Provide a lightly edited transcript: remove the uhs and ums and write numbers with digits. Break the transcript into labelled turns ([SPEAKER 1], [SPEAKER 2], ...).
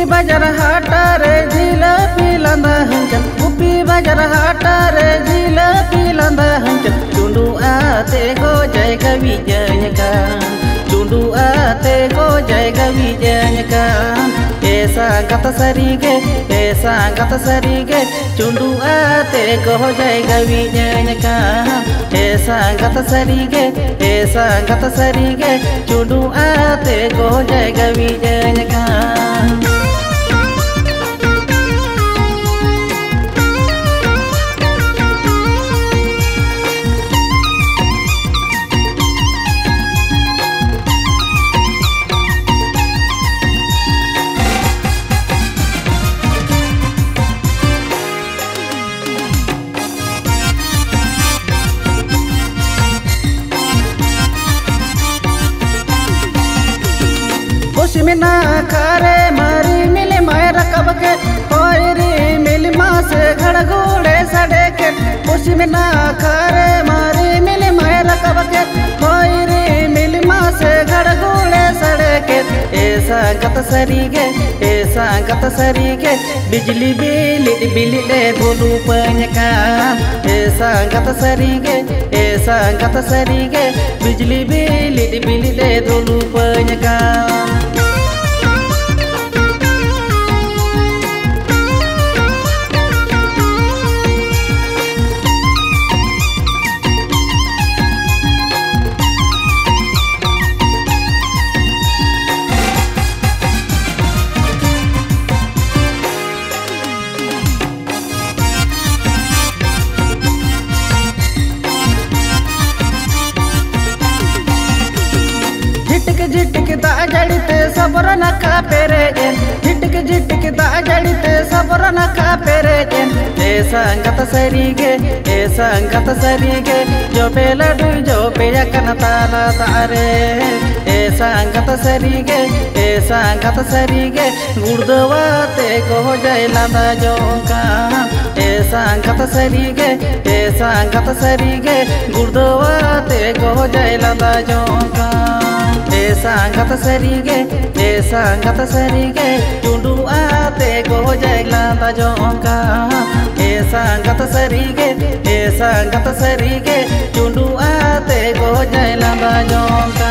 [SPEAKER 1] बाजार हाटारे जिलापी लांदा हंचन उपी बाजार हाटारे जिलापी लांदा हंचन चुंडू आते गो जय कवि जय का चुंडू आते गो जय कवि जय का ऐसा गत सरी गे चुंडू आते गो जय कवि जय का ऐसा गत सरी गे चुंडू आते गो जय कवि जय का मिना खारे मारी मिली मायरा कब के होरी मिली माँ से घड़गोड़े सड़े के खुशी मिना खारे मारी मिली मायरा कब के होरी मिली माँ से घड़गोड़े सड़े के ऐसा गत सरी गे बिजली बिली ले धोलू पन का ऐसा गत सरी गे बिजली बिली ले धोलू पन का झिटक दा जड़ते सबर न का पेरे झिटक दा जड़ते सबर न का पेरे ऐसा गत सरी गे जो पेला डू जो पेया कन ताला तारे ऐसा गत सरी गे गुड़दवाते को जय लादा जो का ऐसा गत सरी गे गुड़दवाते को जय लादा जो का ऐसा गत सरी गे चुंडू आते गो जय लांदा जोंका ऐसा गत सरी गे चुंडू आते गो जय लांदा जोंका।